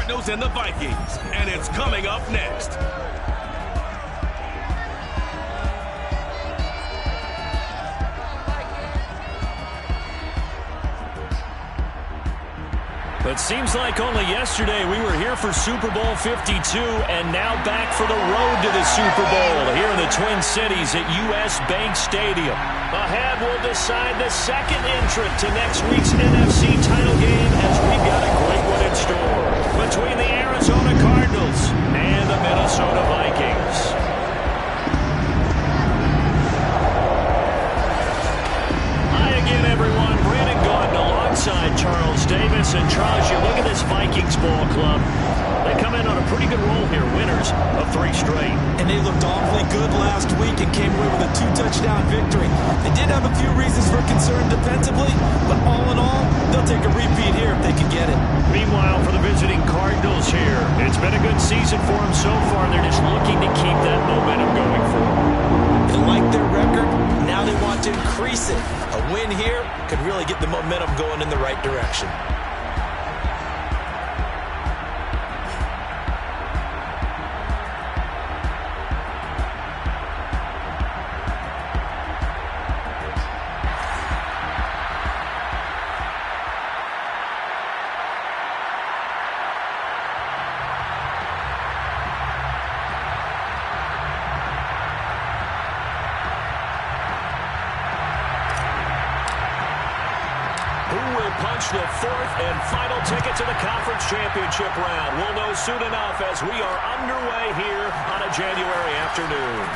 Cardinals and the Vikings, and it's coming up next. But seems like only yesterday we were here for Super Bowl 52 and now back for the road to the Super Bowl here in the Twin Cities at US Bank Stadium. Ahead will decide the second entrant to next week's NFC title game as we've got a great one in store between the Arizona Cardinals and the Minnesota Vikings. Everyone, Brandon Gaudin alongside Charles Davis. And Charles, you look at this Vikings ball club. They come in on a pretty good roll here, winners of 3 straight. And they looked awfully good last week and came away with a 2-touchdown victory. They did have a few reasons for concern defensively, but all in all, they'll take a repeat here if they can get it. Meanwhile, for the visiting Cardinals here, it's been a good season for them so far. They're just looking to keep that momentum going for them. They like their record. Now they want to increase it. A win here could really get the momentum going in the right direction. The 4th and final ticket to the conference championship round. We'll know soon enough as we are underway here on a January afternoon.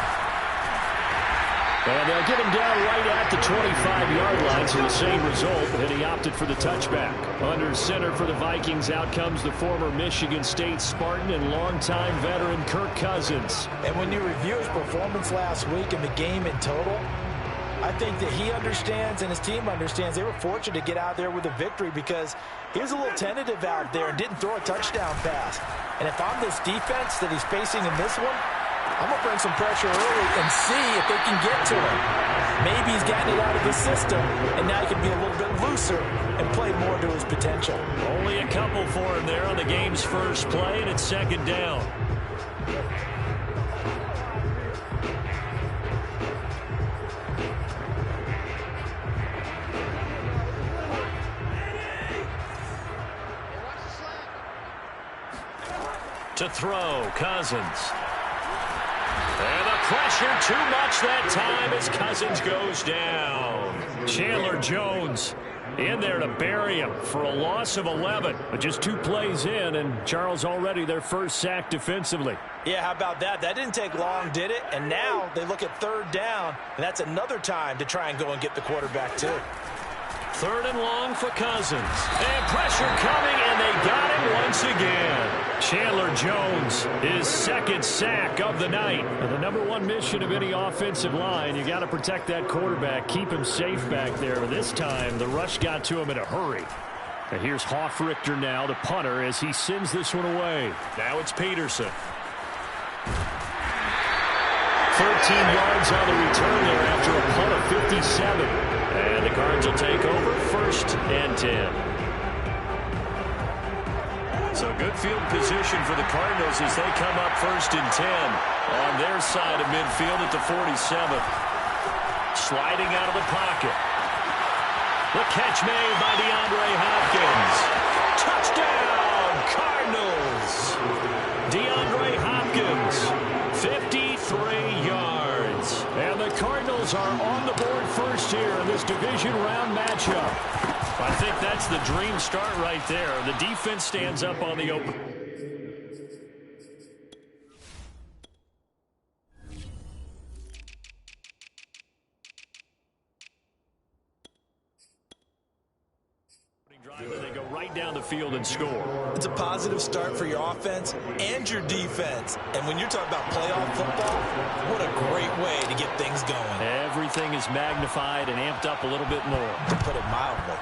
And they'll get him down right at the 25-yard line, so the same result, and he opted for the touchback. Under center for the Vikings, out comes the former Michigan State Spartan and longtime veteran Kirk Cousins. And when you review his performance last week and the game in total, I think that he understands and his team understands they were fortunate to get out there with a victory because he was a little tentative out there and didn't throw a touchdown pass. And if I'm this defense that he's facing in this one, I'm going to bring some pressure early and see if they can get to him. Maybe he's gotten it out of the system, and now he can be a little bit looser and play more to his potential. Only a couple for him there on the game's first play, and it's 2nd down. To throw, Cousins. And the pressure too much that time as Cousins goes down. Chandler Jones in there to bury him for a loss of 11. But just 2 plays in, and Charles already their first sack defensively. Yeah, how about that? That didn't take long, did it? And now they look at 3rd down, and that's another time to try and go and get the quarterback too. 3rd and long for Cousins. And pressure coming, and they got him once again. Chandler Jones, his 2nd sack of the night. And the #1 mission of any offensive line, you got to protect that quarterback, keep him safe back there. This time, the rush got to him in a hurry. And here's Hoffrichter now, the punter, as he sends this one away. Now it's Peterson. 13 yards on the return there after a punt of 57. And the Cards will take over 1st and 10. So good field position for the Cardinals as they come up 1st and 10 on their side of midfield at the 47. Sliding out of the pocket. The catch made by DeAndre Hopkins. Touchdown, Cardinals. DeAndre Hopkins, 53 yards. And the Cardinals are on the board first here in this division round matchup. I think that's the dream start right there. The defense stands up on the open. They go right down the field and score. It's a positive start for your offense and your defense. And when you're talking about playoff football, what a great way to get things going. Everything is magnified and amped up a little bit more. To put it mildly.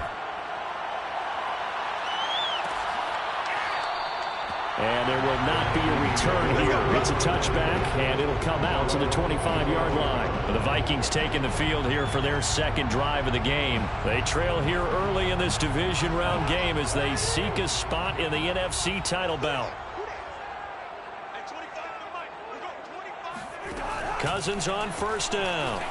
And there will not be a return here. It's a touchback, and it'll come out to the 25-yard line. The Vikings taking the field here for their second drive of the game. They trail here early in this division round game as they seek a spot in the NFC title bout. Cousins on first down.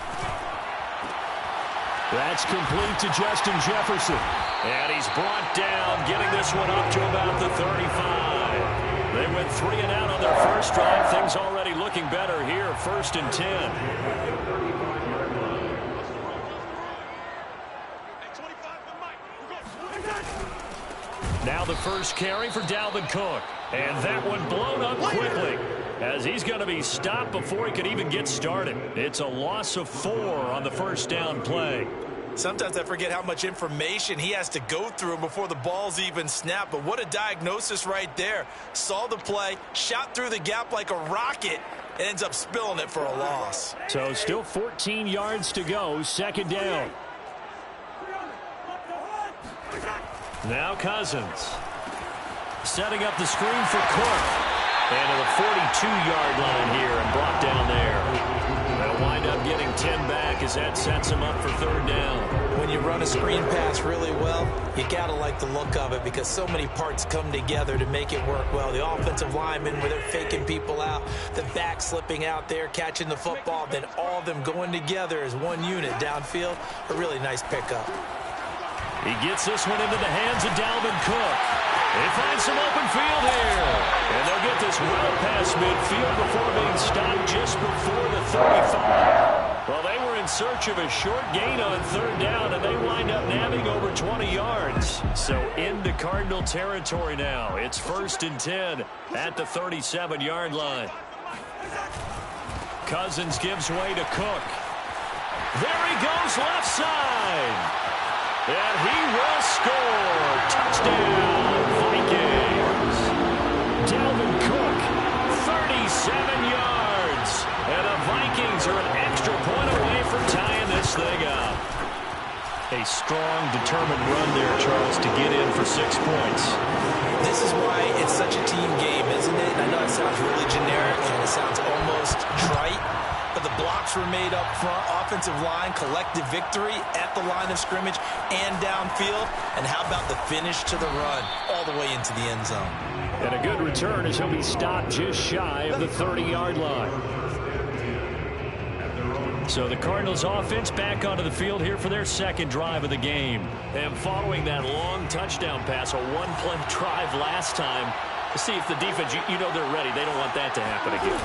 That's complete to Justin Jefferson. And he's brought down, getting this one up to about the 35. They went 3 and out on their first drive. Things already looking better here, 1st and 10. Now the first carry for Dalvin Cook. And that one blown up quickly, as he's going to be stopped before he could even get started. It's a loss of 4 on the first down play. Sometimes I forget how much information he has to go through before the ball's even snapped. But what a diagnosis right there. Saw the play, shot through the gap like a rocket, and ends up spilling it for a loss. So still 14 yards to go, 2nd down. Now Cousins. Setting up the screen for Cook. And to the 42-yard line here and brought down there. They'll wind up getting 10 back as that sets him up for 3rd down. When you run a screen pass really well, you got to like the look of it because so many parts come together to make it work well. The offensive linemen where they're faking people out, the back slipping out there, catching the football, then all of them going together as one unit downfield. A really nice pickup. He gets this one into the hands of Dalvin Cook. They find some open field here. And they'll get this well past midfield before being stopped just before the 35. Well, they were in search of a short gain on 3rd down, and they wind up nabbing over 20 yards. So into Cardinal territory now. It's 1st and 10 at the 37-yard line. Cousins gives way to Cook. There he goes left side. And he will score. Touchdown, Vikings. Dalvin Cook, 37 yards. And the Vikings are an extra point away from tying this thing up. A strong, determined run there, Charles, to get in for 6 points. This is why it's such a team game, isn't it? And I know it sounds really generic and it sounds almost trite. But the blocks were made up front, offensive line, collective victory at the line of scrimmage and downfield. And how about the finish to the run all the way into the end zone? And a good return as he'll be stopped just shy of the 30-yard line. So the Cardinals offense back onto the field here for their second drive of the game. And following that long touchdown pass, a one-play drive last time, to see if the defense, you know they're ready. They don't want that to happen again.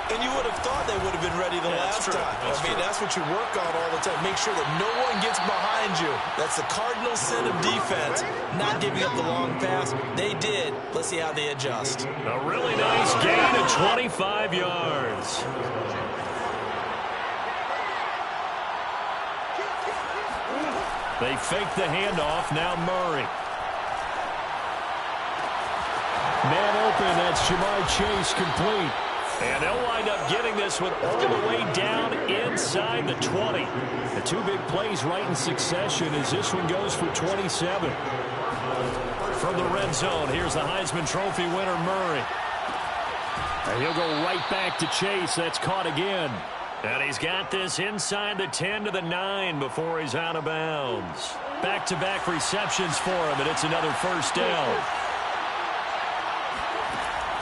And you would have thought they would have been ready the last time. That's what you work on all the time. Make sure that no one gets behind you. That's the cardinal sin of defense, not giving up the long pass. They did. Let's see how they adjust. A really nice gain of 25 yards. They fake the handoff. Now Murray. Man open. That's Jamar Chase complete. And they'll wind up getting this one all the way down inside the 20. The 2 big plays right in succession as this one goes for 27. From the red zone, here's the Heisman Trophy winner, Murray. And he'll go right back to Chase. That's caught again. And he's got this inside the 10 to the 9 before he's out of bounds. Back-to-back receptions for him, and it's another first down.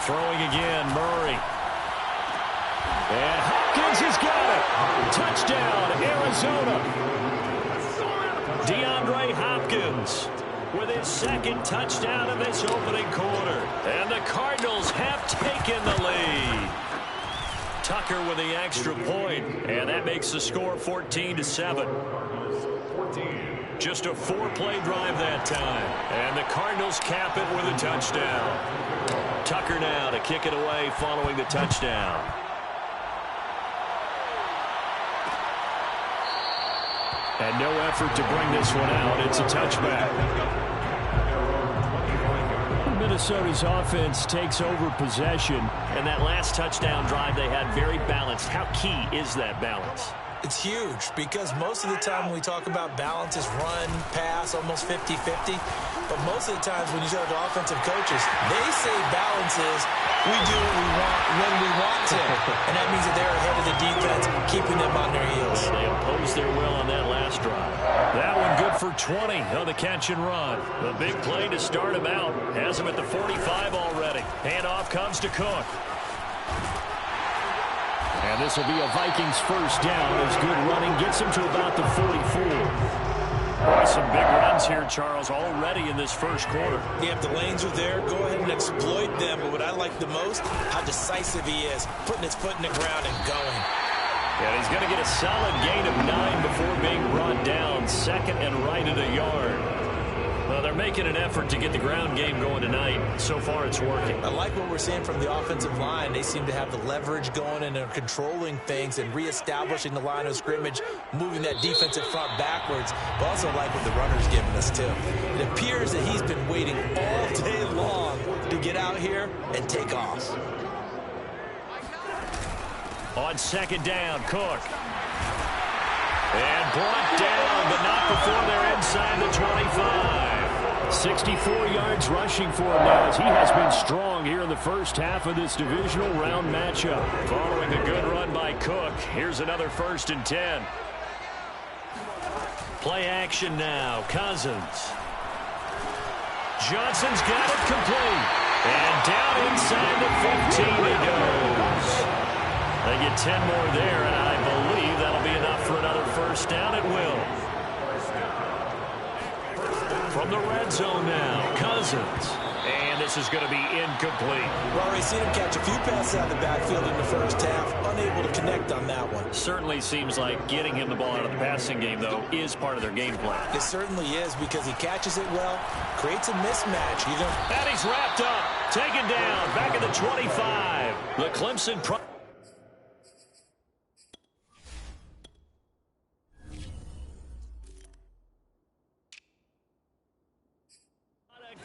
Throwing again, Murray. And Hopkins has got it. Touchdown, Arizona. DeAndre Hopkins with his second touchdown of this opening quarter. And the Cardinals have taken the lead. Tucker with the extra point, and that makes the score 14-7. Just a 4-play drive that time. And the Cardinals cap it with a touchdown. Tucker now to kick it away following the touchdown. And no effort to bring this one out. It's a touchback. Minnesota's offense takes over possession. And that last touchdown drive they had very balanced. How key is that balance? It's huge because most of the time when we talk about balance is run, pass, almost 50-50. But most of the times when you talk to offensive coaches, they say balance difference is we do what we want when we want to. And that means that they're ahead of the defense, keeping them on their heels. They imposed their will on that last drive. That one good for 20 on the catch and run. The big play to start him out. Has him at the 45 already. Handoff comes to Cook. And this will be a Vikings first down as good running gets him to about the 44. Some big runs here, Charles, already in this first quarter. Yeah, if the lanes are there, go ahead and exploit them. But what I like the most, how decisive he is, putting his foot in the ground and going. And he's going to get a solid gain of 9 before being brought down. Second and right at a yard. Well, they're making an effort to get the ground game going tonight. So far, it's working. I like what we're seeing from the offensive line. They seem to have the leverage going, and they're controlling things and reestablishing the line of scrimmage, moving that defensive front backwards. But also like what the runner's giving us, too. It appears that he's been waiting all day long to get out here and take off. On second down, Cook. And brought down, but not before they're inside the 25. 64 yards rushing for him now as he has been strong here in the first half of this divisional round matchup. Following a good run by Cook, here's another 1st and 10. Play action now, Cousins. Johnson's got it complete. And down inside the 15 he goes. They get 10 more there, and I believe that'll be enough for another first down. It will. From the red zone now, Cousins. And this is going to be incomplete. Well, we've seen him catch a few passes out of the backfield in the first half. Unable to connect on that one. Certainly seems like getting him the ball out of the passing game, though, is part of their game plan. It certainly is because he catches it well, creates a mismatch. And he's wrapped up. Taken down. Back at the 25. The Clemson...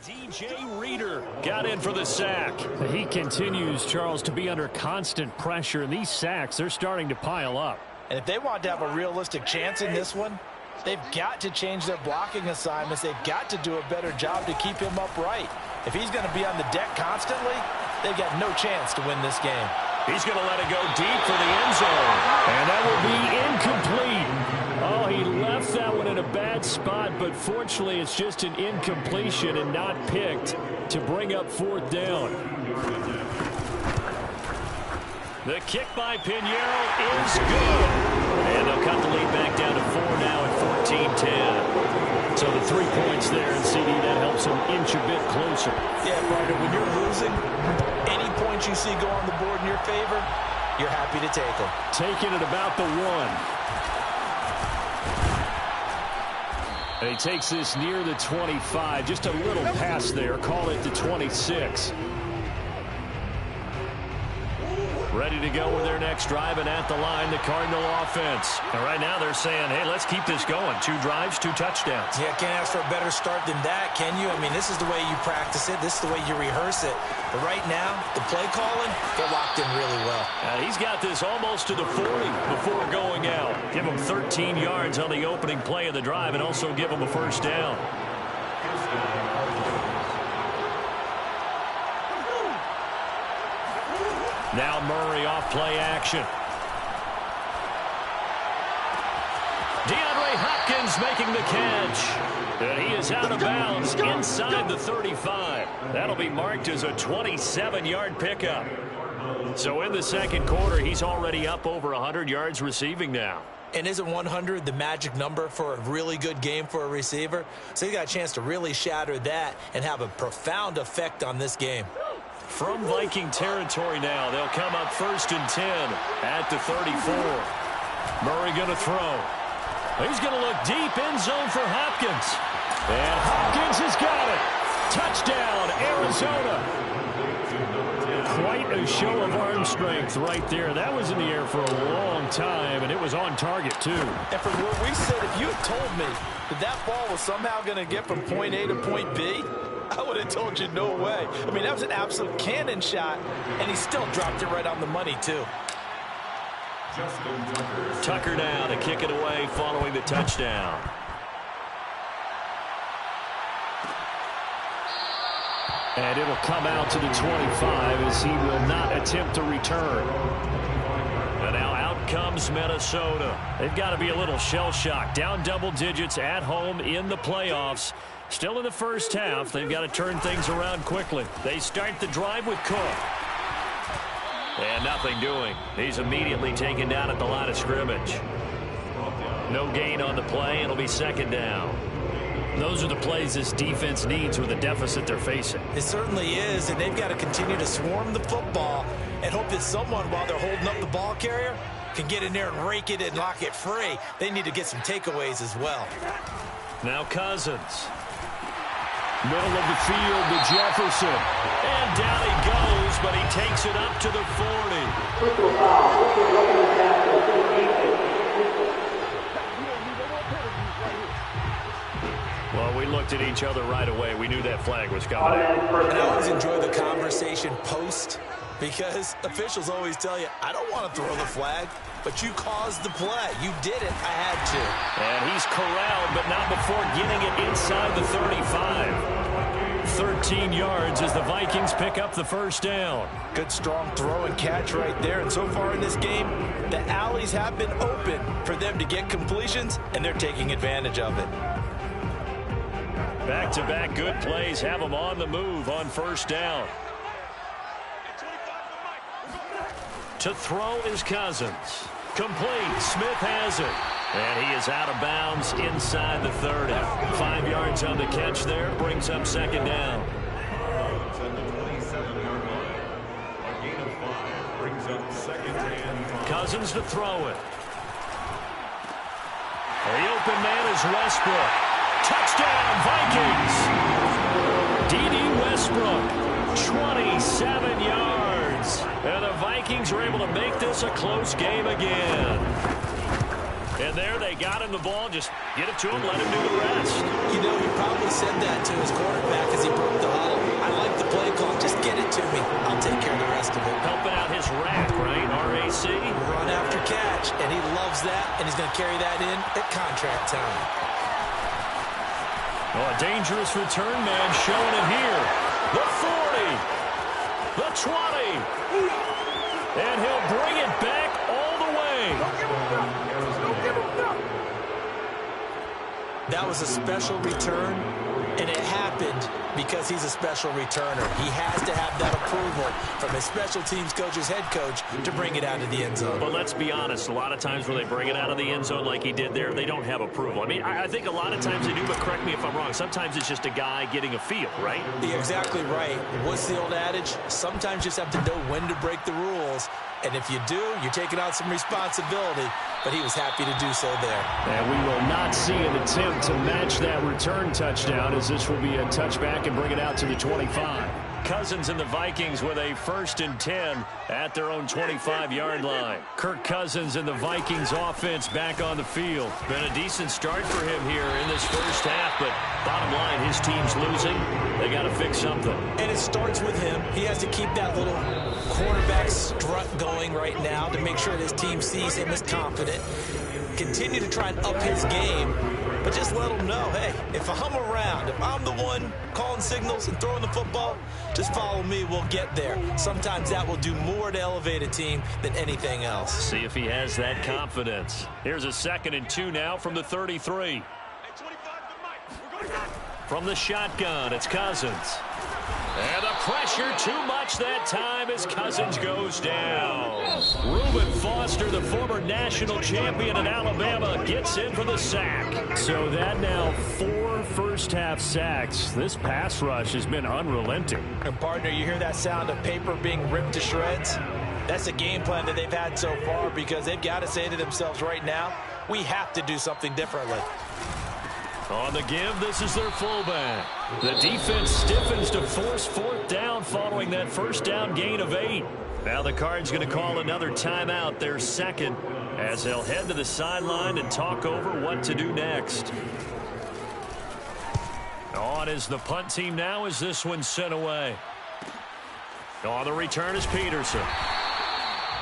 DJ Reader got in for the sack. He continues, Charles, to be under constant pressure, and these sacks, they're starting to pile up. And if they want to have a realistic chance in this one, they've got to change their blocking assignments. They've got to do a better job to keep him upright. If he's going to be on the deck constantly, they've got no chance to win this game. He's going to let it go deep for the end zone. And that will be incomplete. Oh, he left that one in a bad spot, but fortunately it's just an incompletion and not picked to bring up 4th down. The kick by Pinheiro is good. And they'll cut the lead back down to 4 now at 14-10. So the 3 points there, and CD, that helps them inch a bit closer. Yeah, partner, when you're losing, any points you see go on the board in your favor, you're happy to take them. Taking it about the 1. And he takes this near the 25. Just a little pass there. Call it the 26. Ready to go with their next drive, and at the line, the Cardinal offense. And right now they're saying, hey, let's keep this going. 2 drives, 2 touchdowns. Yeah, can't ask for a better start than that, can you? I mean, this is the way you practice it. This is the way you rehearse it. But right now, the play calling, they're locked in really well. He's got this almost to the 40 before going out. Give him 13 yards on the opening play of the drive and also give him a first down. Now Murray off play action. DeAndre Hopkins making the catch. And he is out of bounds inside the 35. That'll be marked as a 27-yard pickup. So in the second quarter, he's already up over 100 yards receiving now. And isn't 100 the magic number for a really good game for a receiver? So he got a chance to really shatter that and have a profound effect on this game. From Viking territory now, they'll come up 1st and 10 at the 34. Murray going to throw. He's going to look deep, end zone for Hopkins. And Hopkins has got it. Touchdown, Arizona. Quite a show of arm strength right there. That was in the air for a long time, and it was on target, too. And from where we said, if you had told me that ball was somehow going to get from point A to point B, I would have told you no way. I mean, that was an absolute cannon shot, and he still dropped it right on the money, too. Tucker now to kick it away following the touchdown. And it'll come out to the 25 as he will not attempt to return. And now out comes Minnesota. They've got to be a little shell-shocked. Down double digits at home in the playoffs. Still in the first half. They've got to turn things around quickly. They start the drive with Cook. And nothing doing. He's immediately taken down at the line of scrimmage. No gain on the play. It'll be second down. Those are the plays this defense needs with the deficit they're facing. It certainly is, and they've got to continue to swarm the football and hope that someone, while they're holding up the ball carrier, can get in there and rake it and lock it free. They need to get some takeaways as well. Now Cousins. Middle of the field to Jefferson. And down he goes, but he takes it up to the 40. Well, we looked at each other right away. We knew that flag was coming out. And I always enjoy the conversation post because officials always tell you, I don't want to throw the flag, but you caused the play. You did it. I had to. And he's corralled, but not before getting it inside the 35. 13 yards as the Vikings pick up the first down. Good, strong throw and catch right there. And so far in this game, the alleys have been open for them to get completions, and they're taking advantage of it. Back-to-back good plays have them on the move on first down. To throw is Cousins. Complete. Smith has it. And he is out of bounds inside the 30. 5 yards on the catch there. Brings up second down. Cousins to throw it. The open man is Westbrook. Touchdown, Vikings! D.D. Westbrook, 27 yards. And the Vikings are able to make this a close game again. And there they got him the ball. Just get it to him, let him do the rest. You know, he probably said that to his quarterback as he broke the huddle. I like the play call. Just get it to me. I'll take care of the rest of it. Helping out his rack, right? RAC. Run after catch, and he loves that, and he's going to carry that in at contract time. Oh, a dangerous return man showing it here. The 40. The 20. And he'll bring it back all the way. That was a special return, and it happened because he's a special returner. He has to have that approval from his special teams coach's head coach to bring it out of the end zone. But let's be honest, a lot of times when they bring it out of the end zone like he did there, they don't have approval. I mean, I think a lot of times they do, but correct me if I'm wrong. Sometimes it's just a guy getting a feel, right? You're exactly right. What's the old adage? Sometimes you just have to know when to break the rules. And if you do, you're taking on some responsibility. But he was happy to do so there. And we will not see an attempt to match that return touchdown, as this will be a touchback and bring it out to the 25. Cousins and the Vikings with a 1st and 10 at their own 25-yard line. Kirk Cousins and the Vikings offense back on the field. Been a decent start for him here in this first half, but bottom line, his team's losing. They got to fix something. And it starts with him. He has to keep that little quarterback strut going right now to make sure that his team sees him as confident. Continue to try and up his game, but just let him know, hey, if I'm around, if I'm the one calling signals and throwing the football, just follow me, we'll get there. Sometimes that will do more to elevate a team than anything else. See if he has that confidence. Here's a 2nd and 2 now from the 33. From the shotgun, it's Cousins. And the pressure too much that time as Cousins goes down. Reuben Foster, the former national champion in Alabama, gets in for the sack. So that now 4 first-half sacks. This pass rush has been unrelenting. And partner, you hear that sound of paper being ripped to shreds? That's a game plan that they've had so far because they've got to say to themselves right now, we have to do something differently. On the give, this is their fullback. The defense stiffens to force 4th down following that first down gain of 8. Now the Cards going to call another timeout, their 2nd, as they'll head to the sideline and talk over what to do next. On is the punt team now as this one's sent away. On the return is Peterson.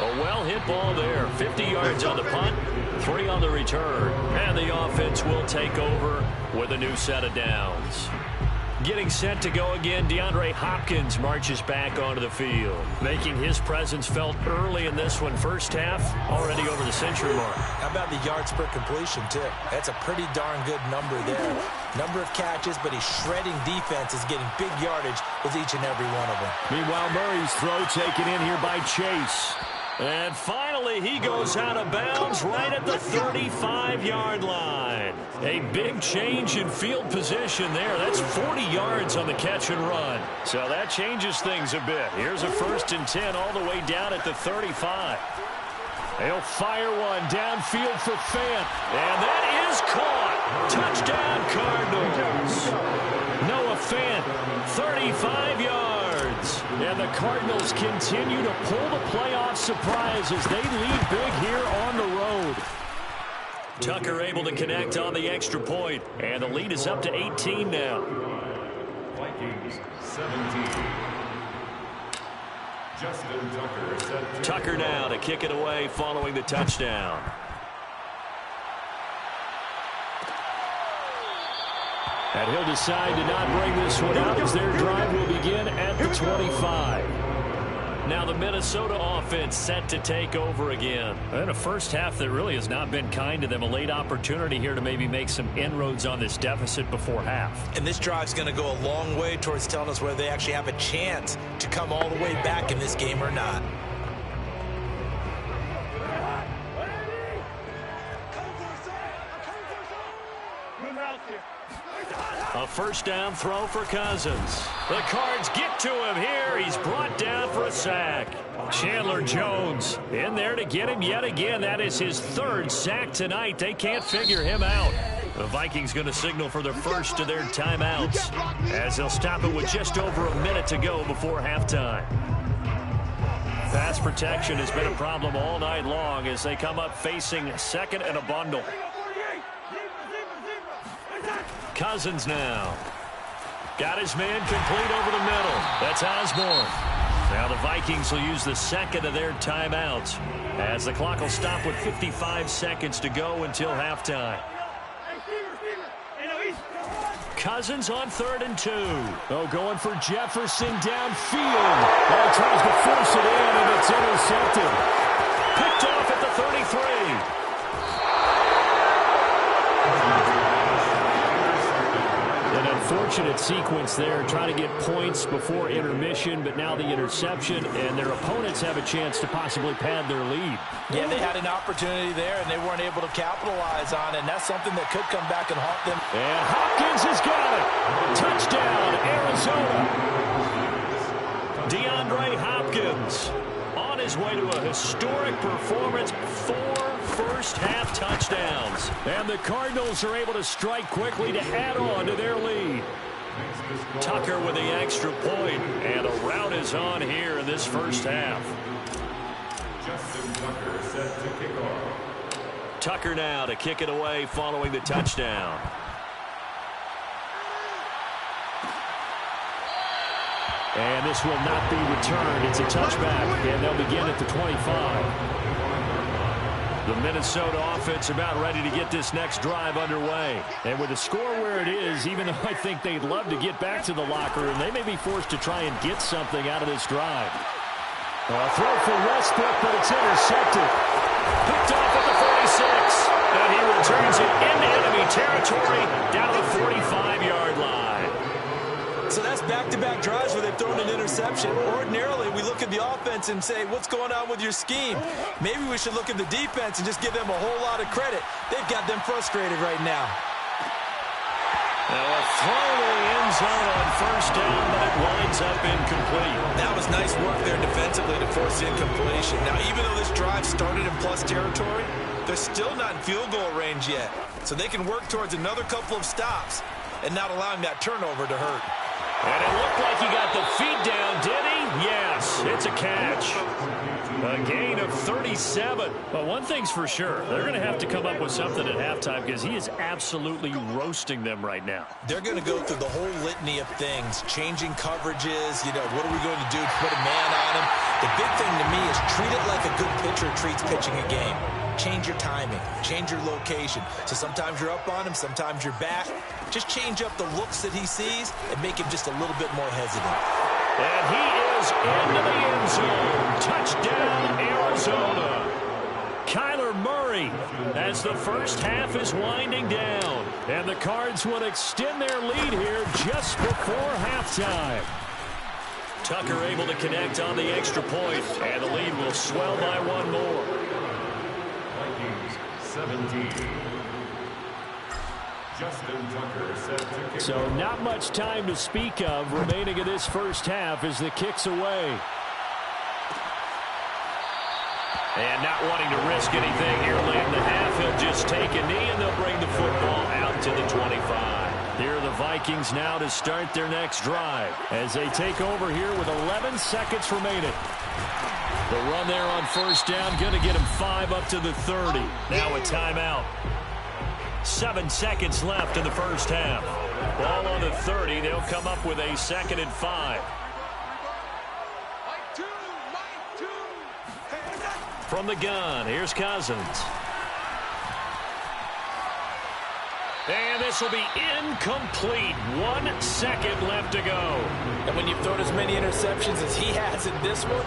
A well-hit ball there. 50 yards on the punt, 3 on the return. And the offense will take over with a new set of downs. Getting set to go again, DeAndre Hopkins marches back onto the field, making his presence felt early in this one. First half, already over the century mark. How about the yards per completion, too? That's a pretty darn good number there. Number of catches, but he's shredding defenses, getting big yardage with each and every one of them. Meanwhile, Murray's throw taken in here by Chase. And finally, he goes out of bounds right at the 35-yard line. A big change in field position there. That's 40 yards on the catch and run. So that changes things a bit. Here's a 1st and 10 all the way down at the 35. He'll fire one downfield for Fant. And that is caught. Touchdown, Cardinals. Noah Fant, 35 yards. And the Cardinals continue to pull the playoff surprise as they lead big here on the road. Tucker able to connect on the extra point. And the lead is up to 18 now. Vikings 17. Justin Tucker set to Tucker now to kick it away following the touchdown. And he'll decide to not bring this one out as their drive will begin at the 25. Now the Minnesota offense set to take over again. And a first half that really has not been kind to them. A late opportunity here to maybe make some inroads on this deficit before half. And this drive's going to go a long way towards telling us whether they actually have a chance to come all the way back in this game or not. A first down throw for Cousins. The Cards get to him here. He's brought down for a sack. Chandler Jones in there to get him yet again. That is his 3rd sack tonight. They can't figure him out. The Vikings going to signal for the first of their timeouts as they'll stop it with just over a minute to go before halftime. Pass protection has been a problem all night long as they come up facing 2nd and a bundle. Cousins now. Got his man complete over the middle. That's Osborne. Now the Vikings will use the 2nd of their timeouts as the clock will stop with 55 seconds to go until halftime. Cousins on 3rd and 2. Oh, going for Jefferson downfield. Oh, tries to force it in, and it's intercepted. Picked off at the 33. Unfortunate sequence there, trying to get points before intermission, but now the interception, and their opponents have a chance to possibly pad their lead. Yeah, they had an opportunity there, and they weren't able to capitalize on it, and that's something that could come back and haunt them. And Hopkins has got it. Touchdown, Arizona. DeAndre Hopkins on his way to a historic performance. 4 first-half touchdowns. And the Cardinals are able to strike quickly to add on to their lead. Tucker with the extra point, and a rout is on here in this first half. Justin Tucker set to kick off. Tucker now to kick it away following the touchdown. And this will not be returned. It's a touchback, and they'll begin at the 25. The Minnesota offense about ready to get this next drive underway. And with the score where it is, even though I think they'd love to get back to the locker room, they may be forced to try and get something out of this drive. A throw for Westbrook, but it's intercepted. Picked off at the 46. And he returns it into enemy territory down to the 45-yard line. So that's back-to-back drives where they've thrown an interception. Ordinarily, we look at the offense and say, what's going on with your scheme? Maybe we should look at the defense and just give them a whole lot of credit. They've got them frustrated right now. Now a throw to the end zone on first down, but it winds up incomplete. That was nice work there defensively to force the incompletion. Now, even though this drive started in plus territory, they're still not in field goal range yet. So they can work towards another couple of stops and not allowing that turnover to hurt. And it looked like he got the feet down, did he? Yes, it's a catch. A gain of 37. But one thing's for sure, they're going to have to come up with something at halftime because he is absolutely roasting them right now. They're going to go through the whole litany of things, changing coverages, what are we going to do to put a man on him? The big thing to me is treat it like a good pitcher treats pitching a game. Change your timing, change your location. So sometimes you're up on him, sometimes you're back. just change up the looks that he sees and make him just a little bit more hesitant. And he is into the end zone. Touchdown, Arizona. Kyler Murray, as the first half is winding down. And the Cards will extend their lead here just before halftime. Tucker able to connect on the extra point, and the lead will swell by one more. Vikings 17. Justin Tucker set to kick. So not much time to speak of remaining in this first half as the kick's away. And not wanting to risk anything here late in the half, he'll just take a knee and they'll bring the football out to the 25. Here are the Vikings now to start their next drive as they take over here with 11 seconds remaining. The run there on first down, going to get him 5 up to the 30. Now a timeout. 7 seconds left in the first half. Ball on the 30. They'll come up with a 2nd and 5. From the gun, here's Cousins. And this will be incomplete. 1 second left to go. And when you've thrown as many interceptions as he has in this one,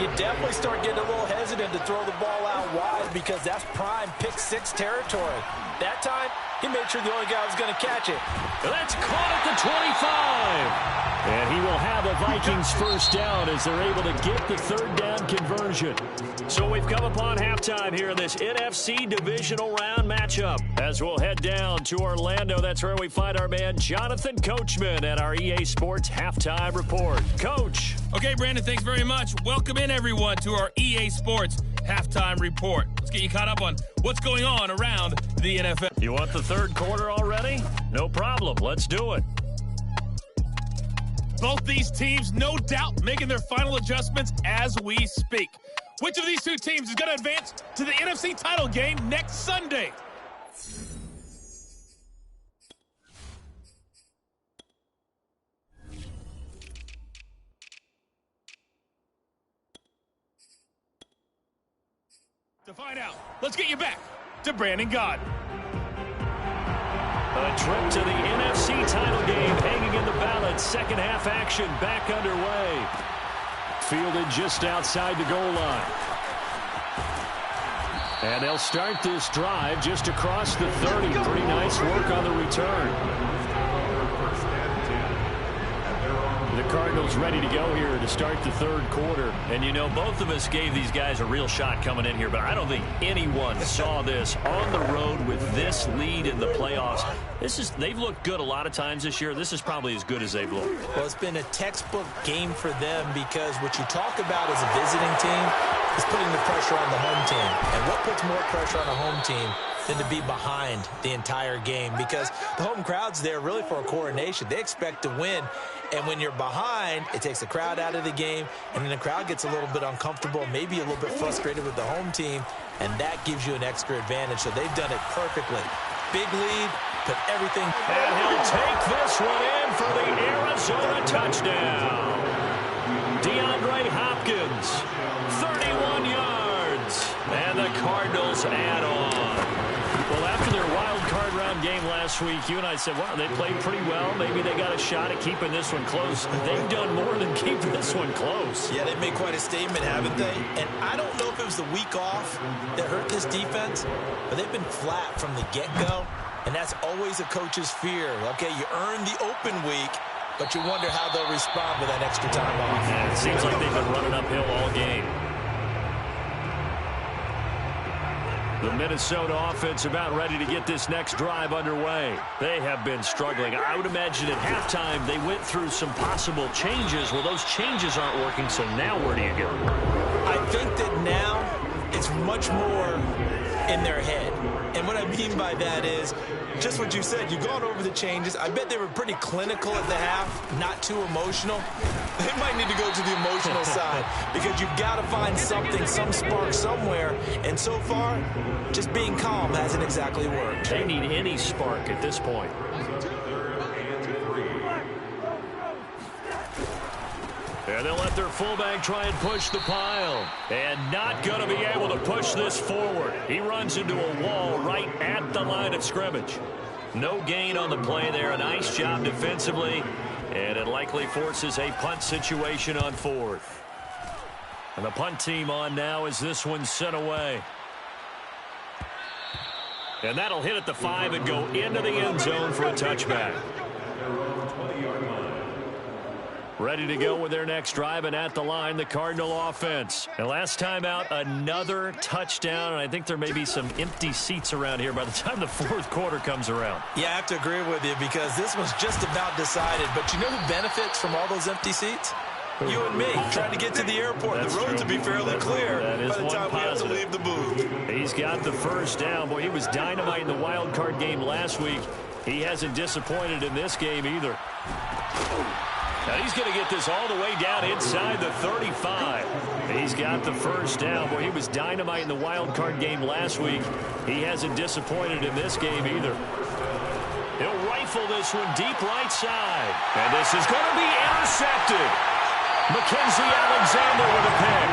you definitely start getting a little hesitant to throw the ball out wide because that's prime pick 6 territory. That time, he made sure the only guy was going to catch it. That's caught at the 25. And he will have the Vikings first down as they're able to get the 3rd down conversion. So we've come upon halftime here in this NFC divisional round matchup. As we'll head down to Orlando, that's where we find our man Jonathan Coachman at our EA Sports Halftime Report. Coach. Okay, Brandon, thanks very much. Welcome in, everyone, to our EA Sports Halftime Report. Let's get you caught up on what's going on around the NFL. You want the 3rd quarter already? No problem. Let's do it. Both these teams, no doubt, making their final adjustments as we speak. Which of these two teams is going to advance to the NFC title game next Sunday? To find out, let's get you back to Brandon Gaudin. A trip to the NFC title game hanging in the balance. Second half action back underway. Fielded just outside the goal line. And they'll start this drive just across the 30. Pretty nice work on the return. The Cardinals ready to go here to start the 3rd quarter. And, you know, both of us gave these guys a real shot coming in here, but I don't think anyone saw this on the road with this lead in the playoffs. They've looked good a lot of times this year. This is probably as good as they've looked. Well, it's been a textbook game for them because what you talk about as a visiting team is putting the pressure on the home team. And what puts more pressure on a home team than to be behind the entire game? Because the home crowd's there really for a coronation. They expect to win. And when you're behind, it takes the crowd out of the game, and then the crowd gets a little bit uncomfortable, maybe a little bit frustrated with the home team, and that gives you an extra advantage. So they've done it perfectly. Big lead, put everything. And he'll take this one in for the Arizona touchdown. DeAndre Hopkins, 31 yards, and the Cardinals add on. Well, after their wild card round game last week, you and I said, wow, they played pretty well. Maybe they got a shot at keeping this one close. They've done more than keep this one close. Yeah, they've made quite a statement, haven't they? And I don't know if it was the week off that hurt this defense, but they've been flat from the get-go, and that's always a coach's fear. Okay, you earn the open week, but you wonder how they'll respond with that extra time off. Yeah, it seems like they've been running uphill all game. The Minnesota offense about ready to get this next drive underway. They have been struggling. I would imagine at halftime they went through some possible changes. Well, those changes aren't working, so now where do you go? I think that now it's much more in their head. And what I mean by that is just what you said. You've gone over the changes. I bet they were pretty clinical at the half, not too emotional. They might need to go to the emotional side because you've got to find something, some spark somewhere. And so far, just being calm hasn't exactly worked. They need any spark at this point. And they'll let their fullback try and push the pile. And not going to be able to push this forward. He runs into a wall right at the line of scrimmage. No gain on the play there. A nice job defensively. And it likely forces a punt situation on 4th. And the punt team on now as this one's sent away. And that'll hit at the 5 and go into the end zone for a touchback. Ready to go with their next drive, and at the line, the Cardinal offense. And last time out, another touchdown, and I think there may be some empty seats around here by the time the 4th quarter comes around. Yeah, I have to agree with you because this was just about decided. But you know who benefits from all those empty seats? You and me, trying to get to the airport. That's the roads true. will be fairly clear by the time we have to leave the booth. He's got the first down. Boy, he was dynamite in the wild card game last week. He hasn't disappointed in this game either. Now he's going to get this all the way down inside the 35. He's got the first down. Boy, he was dynamite in the wild card game last week. He hasn't disappointed in this game either. He'll rifle this one deep right side. And this is going to be intercepted. Mackenzie Alexander with a pick.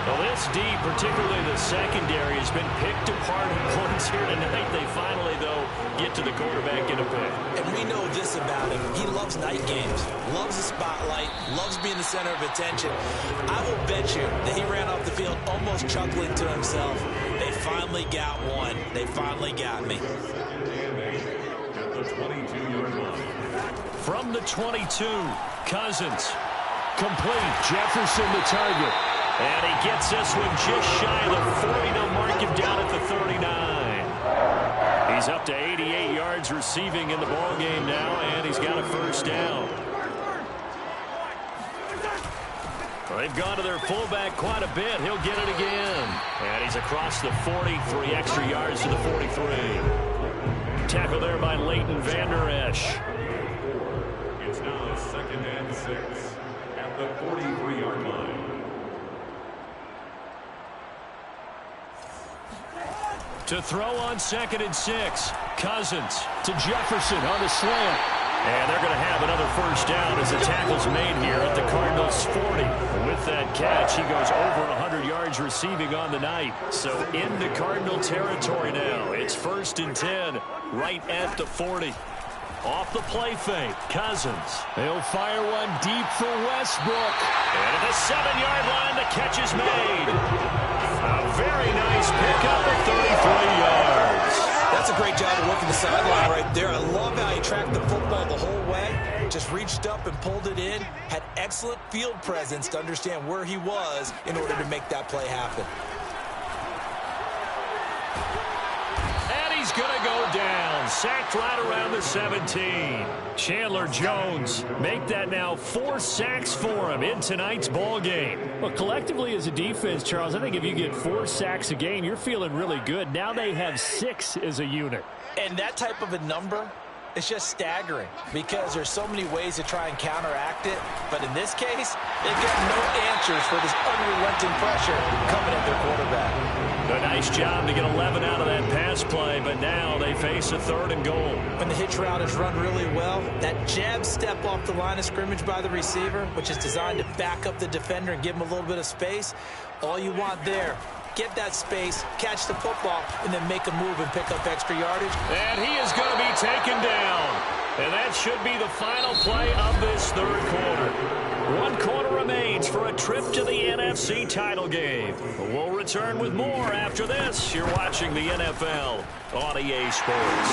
Well, this D, particularly the secondary, has been picked apart in points here tonight. They finally, though, get to the quarterback in a pick. And we know this about him. He loves night games, loves the spotlight, loves being the center of attention. I will bet you that he ran off the field almost chuckling to himself. They finally got one. They finally got me. At the 22-yard line. From the 22, Cousins. Complete. Jefferson the target. And he gets this one just shy of the 40. They'll mark him down at the 39. He's up to 88 yards receiving in the ballgame now, and he's got a first down. Well, they've gone to their fullback quite a bit. He'll get it again. And he's across the 40, 3 extra yards to the 43. Tackle there by Leighton Vander Esch. It's now 2nd and 6 at the 43-yard line. To throw on 2nd and 6. Cousins to Jefferson on the slant. And they're going to have another first down as the tackle's made here at the Cardinals' 40. With that catch, he goes over 100 yards receiving on the night. So into Cardinal territory now. It's 1st and 10 right at the 40. Off the play fake, Cousins. He'll fire one deep for Westbrook. And at the 7-yard line, the catch is made. A very nice pickup at 33 yards. That's a great job of working the sideline right there. I love how he tracked the football the whole way. Just reached up and pulled it in. Had excellent field presence to understand where he was in order to make that play happen. And he's going to go down. Sacked right around the 17. Chandler Jones make that now 4 sacks for him in tonight's ball game. Well, collectively as a defense, Charles, I think if you get 4 sacks a game, you're feeling really good. Now they have 6 as a unit. And that type of a number, it's just staggering because there's so many ways to try and counteract it. But in this case, they've got no answers for this unrelenting pressure coming at their quarterback. A nice job to get 11 out of that pass play, but now they face a 3rd and goal. When the hitch route is run really well, that jab step off the line of scrimmage by the receiver, which is designed to back up the defender and give him a little bit of space, all you want there, get that space, catch the football, and then make a move and pick up extra yardage. And he is going to be taken down. And that should be the final play of this 3rd quarter. 1 quarter remains for a trip to the NFC title game. We'll return with more after this. You're watching the NFL on EA Sports.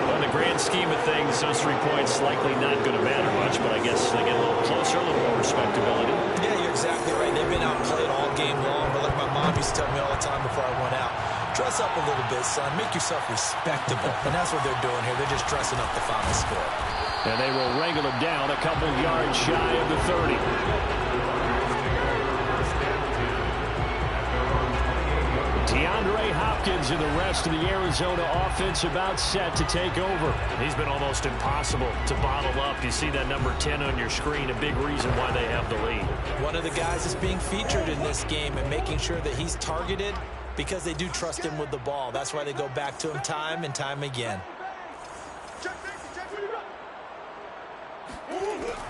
On the grand scheme of things, those 3 points likely not going to matter much, but I guess they get a little closer, a little more respectability. Yeah, you're exactly right. They've been outplayed all game long, but like my mom used to tell me all the time before I went out, dress up a little bit, son. Make yourself respectable. And that's what they're doing here. They're just dressing up the final score. And they will wrangle him down a couple yards shy of the 30. DeAndre Hopkins and the rest of the Arizona offense about set to take over. He's been almost impossible to bottle up. You see that number 10 on your screen, a big reason why they have the lead. One of the guys is being featured in this game and making sure that he's targeted because they do trust him with the ball. That's why they go back to him time and time again.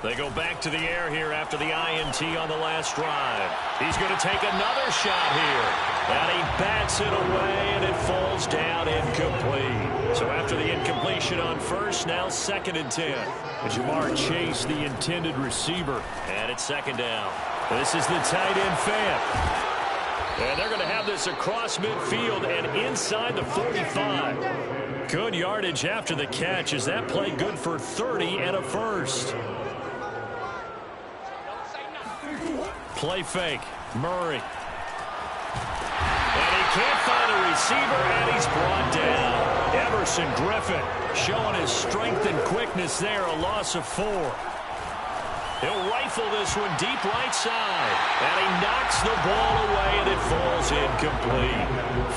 They go back to the air here after the INT on the last drive. He's going to take another shot here. And he bats it away, and it falls down incomplete. So after the incompletion on first, now 2nd and 10. Jamar Chase, the intended receiver. And it's 2nd down. This is the tight end fan. And they're going to have this across midfield and inside the 45. Good yardage after the catch. Is that play good for 30 and a first? Play fake. Murray. And he can't find a receiver, and he's brought down. Emerson Griffin showing his strength and quickness there. A loss of 4. He'll rifle this one deep right side. And he knocks the ball away, and it falls incomplete.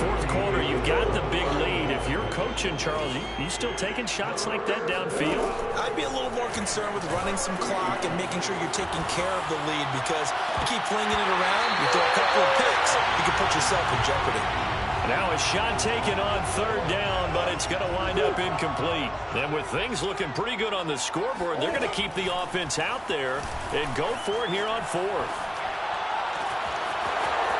4th quarter, you've got the big lead. If you're coaching, Charles, you still taking shots like that downfield? I'd be a little more concerned with running some clock and making sure you're taking care of the lead, because you keep flinging it around, you throw a couple of picks, you can put yourself in jeopardy. Now a shot taken on 3rd down, but it's going to wind up incomplete. And with things looking pretty good on the scoreboard, they're going to keep the offense out there and go for it here on 4th.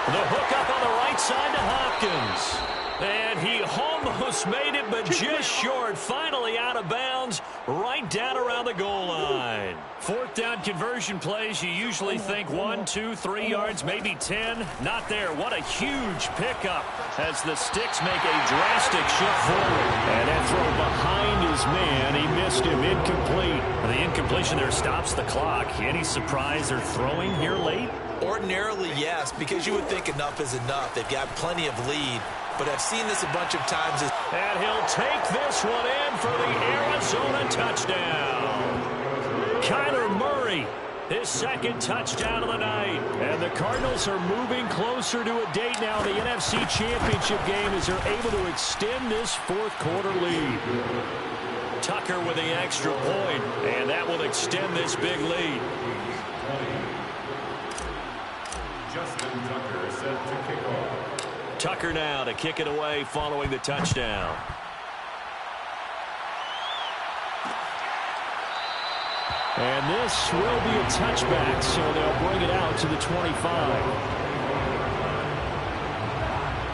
The hook up on the right side to Hopkins. And he almost made it, but just short. Finally out of bounds, right down around the goal line. 4th down conversion plays, you usually think 1, 2, 3 yards, maybe 10. Not there. What a huge pickup as the Sticks make a drastic shift forward. And that throw behind his man, he missed him, incomplete. The incompletion there stops the clock. Any surprise they're throwing here late? Ordinarily, yes, because you would think enough is enough. They've got plenty of lead. But I've seen this a bunch of times. And he'll take this one in for the Arizona touchdown. Kyler Murray, his 2nd touchdown of the night. And the Cardinals are moving closer to a date now in the NFC Championship game as they're able to extend this 4th quarter lead. Tucker with the extra point, and that will extend this big lead. Justin Tucker set to kick off. Tucker now to kick it away following the touchdown. And this will be a touchback, so they'll bring it out to the 25.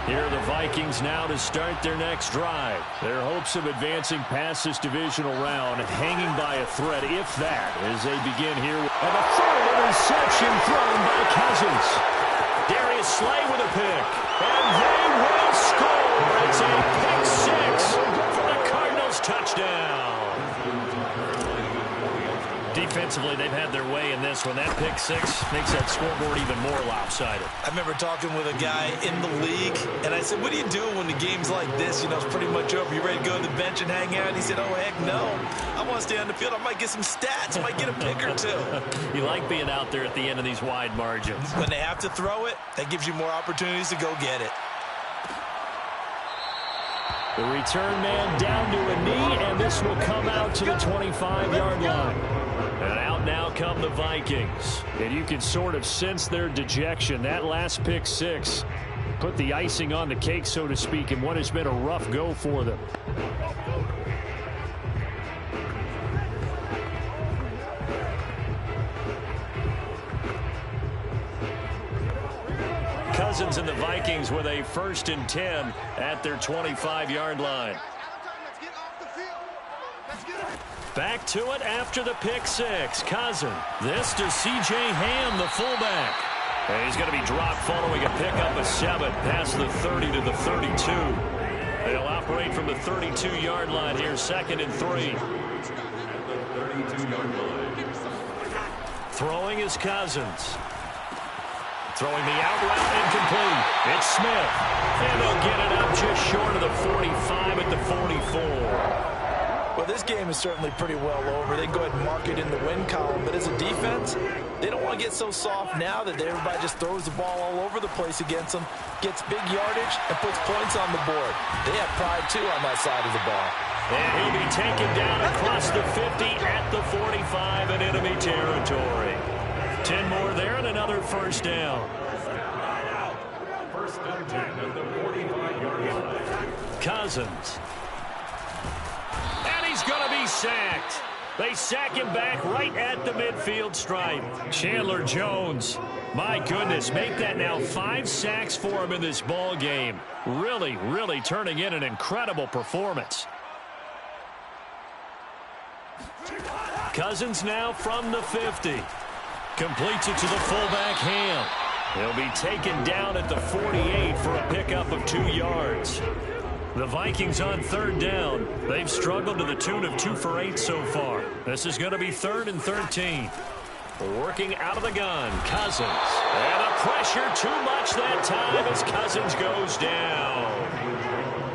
Here are the Vikings now to start their next drive. Their hopes of advancing past this divisional round hanging by a thread, if that, as they begin here. And a 3rd interception thrown by Cousins. Darius Slay with a pick. And they will score. It's a pick 6 for the Cardinals touchdown. Defensively, they've had their way in this one. That pick 6 makes that scoreboard even more lopsided. I remember talking with a guy in the league, and I said, what do you do when the game's like this? You know, it's pretty much over. You ready to go to the bench and hang out? And he said, oh, heck no. I want to stay on the field. I might get some stats. I might get a pick or 2. You like being out there at the end of these wide margins. When they have to throw it, that gives you more opportunities to go get it. The return man down to a knee, and this will come out to the 25-yard line. And out now come the Vikings. And you can sort of sense their dejection. That last pick 6 put the icing on the cake, so to speak, in what has been a rough go for them. Cousins and the Vikings with a 1st and 10 at their 25-yard line. Back to it after the pick 6. Cousins. This to C.J. Ham, the fullback. And he's going to be dropped following a pickup of 7 past the 30 to the 32. They'll operate from the 32-yard line here, 2nd and 3. Throwing is Cousins. Throwing the out route, incomplete. It's Smith. And they'll get it up just short of the 45 at the 44. Well, this game is certainly pretty well over. They can go ahead and mark it in the win column. But as a defense, they don't want to get so soft now that everybody just throws the ball all over the place against them, gets big yardage, and puts points on the board. They have pride, too, on that side of the ball. And he'll be taken down across the 50 at the 45 in enemy territory. 10 more there and another 1st down. 1st and 10 at the 45-yard line. Cousins. And he's going to be sacked. They sack him back right at the midfield stripe. Chandler Jones, my goodness, make that now 5 sacks for him in this ball game. Really, really turning in an incredible performance. Cousins now from the 50. Completes it to the fullback Ham. He'll be taken down at the 48 for a pickup of 2 yards. The Vikings on 3rd down. They've struggled to the tune of 2 for 8 so far. This is going to be 3rd and 13. Working out of the gun, Cousins. And the pressure too much that time as Cousins goes down.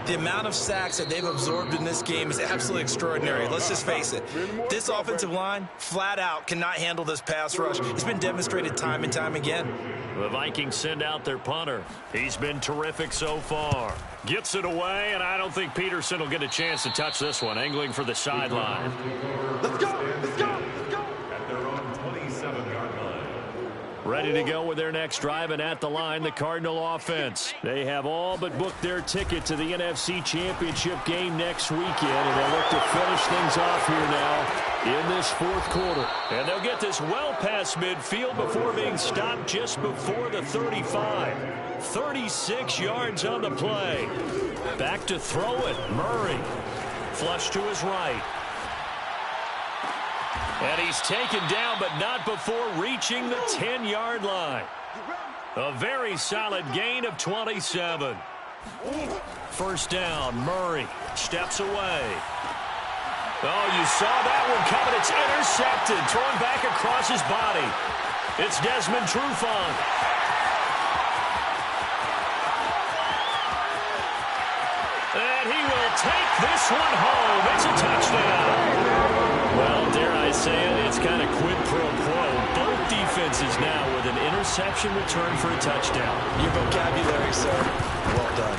The amount of sacks that they've absorbed in this game is absolutely extraordinary. Let's just face it. This offensive line, flat out, cannot handle this pass rush. It's been demonstrated time and time again. The Vikings send out their punter. He's been terrific so far. Gets it away, and I don't think Peterson will get a chance to touch this one. Angling for the sideline. Let's go! Let's go! Let's go! At their own 27-yard line. Ready to go with their next drive, and at the line, the Cardinal offense. They have all but booked their ticket to the NFC Championship game next weekend, and they look to finish things off here now in this 4th quarter. And they'll get this well past midfield before being stopped just before the 35. 36 yards on the play. Back to throw it, Murray. Flush to his right. And he's taken down, but not before reaching the 10-yard line. A very solid gain of 27. 1st down, Murray steps away. Oh, you saw that one coming. It's intercepted, thrown back across his body. It's Desmond Trufant. And he will take this one home. It's a touchdown. Well, dare I say it, it's kind of quid pro quo. Both defenses now with an interception return for a touchdown. Your vocabulary, sir. Well done.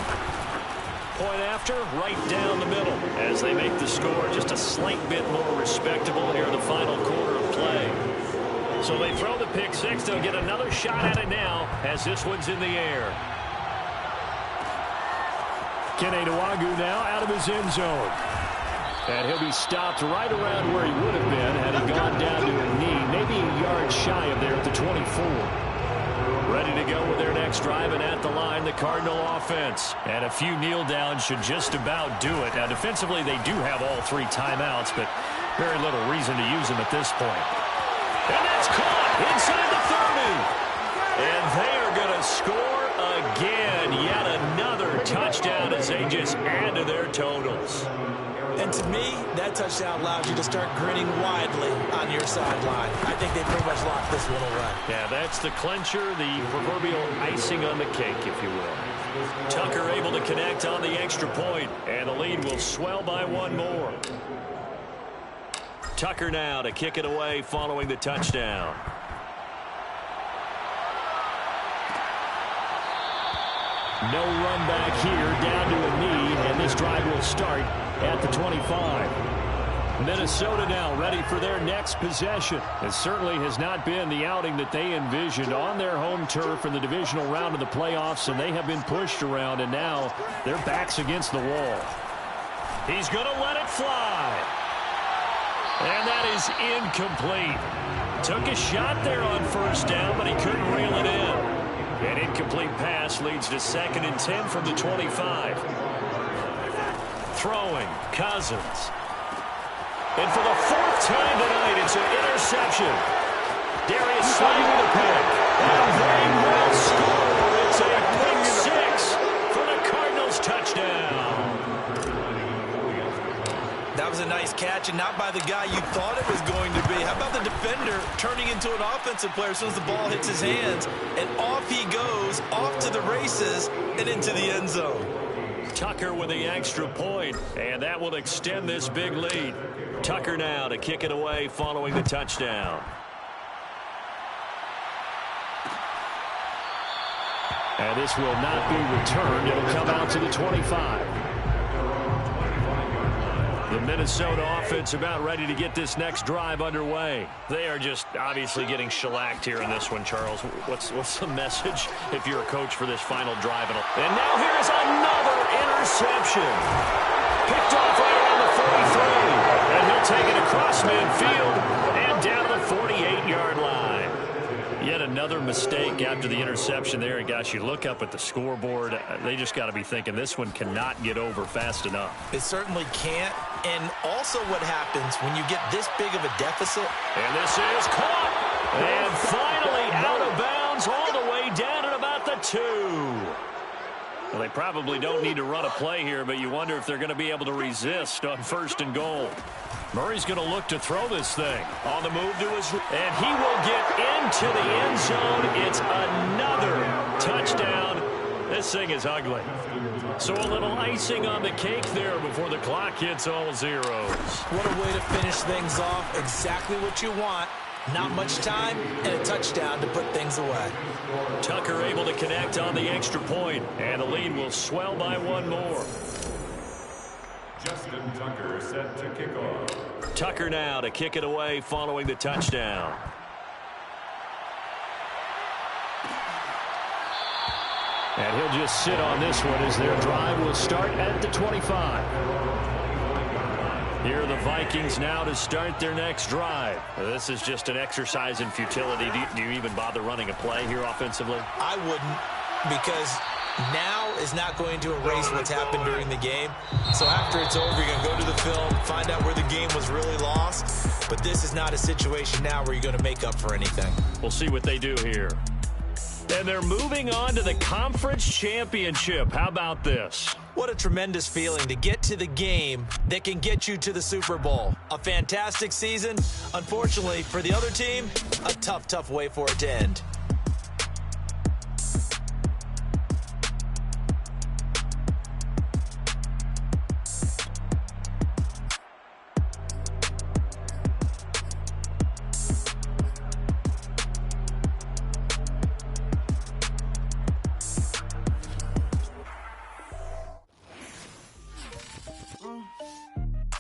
Point after, right down the middle as they make the score just a slight bit more respectable here in the final quarter of play. So they throw the pick six. They'll get another shot at it now as this one's in the air. Kene Nwangwu now out of his end zone. And he'll be stopped right around where he would have been had he gone down to a knee, maybe a yard shy of there at the 24. Ready to go with their next drive, and at the line, the Cardinal offense. And a few kneel downs should just about do it. Now, defensively, they do have all 3 timeouts, but very little reason to use them at this point. And that's caught inside the 30. And they are going to score again. Yet another touchdown as they just add to their totals. And to me, that touchdown allows you to start grinning widely on your sideline. I think they pretty much locked this one away. Yeah, that's the clincher, the proverbial icing on the cake, if you will. Tucker able to connect on the extra point, and the lead will swell by 1 more. Tucker now to kick it away following the touchdown. No run back here, down to a knee, and this drive will start at the 25. Minnesota now ready for their next possession. It certainly has not been the outing that they envisioned on their home turf in the divisional round of the playoffs, and they have been pushed around, and now their backs against the wall. He's going to let it fly. And that is incomplete. Took a shot there on 1st down, but he couldn't reel it in. An incomplete pass leads to 2nd and 10 from the 25. Throwing, Cousins. And for the 4th time tonight, it's an interception. Darius Slay with a pick. And they will score. It's a pick 6 for the Cardinals touchdown. That was a nice catch, and not by the guy you thought it was going to be. How about the defender turning into an offensive player as soon as the ball hits his hands, and off he goes, off to the races, and into the end zone. Tucker with the extra point, and that will extend this big lead. Tucker now to kick it away following the touchdown. And this will not be returned. It'll come out to the 25. The Minnesota offense about ready to get this next drive underway. They are just obviously getting shellacked here in this one, Charles. What's the message if you're a coach for this final drive? And now here's another interception. Picked off right around the 43. And he'll take it across midfield and down to the 48-yard line. Yet another mistake after the interception there. And, gosh, you look up at the scoreboard. They just got to be thinking this one cannot get over fast enough. It certainly can't. And also what happens when you get this big of a deficit. And this is caught. And finally out of bounds all the way down at about the 2. Well, they probably don't need to run a play here, but you wonder if they're going to be able to resist on 1st and goal. Murray's going to look to throw this thing. On the move to his... And he will get into the end zone. It's another touchdown. This thing is ugly. So a little icing on the cake there before the clock hits all zeros. What a way to finish things off. Exactly what you want. Not much time and a touchdown to put things away. Tucker able to connect on the extra point, and the lead will swell by one more. Justin Tucker set to kick off. Tucker now to kick it away following the touchdown. And he'll just sit on this one as their drive will start at the 25. Here are the Vikings now to start their next drive. This is just an exercise in futility. Do you even bother running a play here offensively? I wouldn't, because now is not going to erase what's happened during the game. So after it's over, you're going to go to the film, find out where the game was really lost. But this is not a situation now where you're going to make up for anything. We'll see what they do here. And they're moving on to the conference championship. How about this? What a tremendous feeling to get to the game that can get you to the Super Bowl. A fantastic season. Unfortunately, for the other team, a tough, tough way for it to end.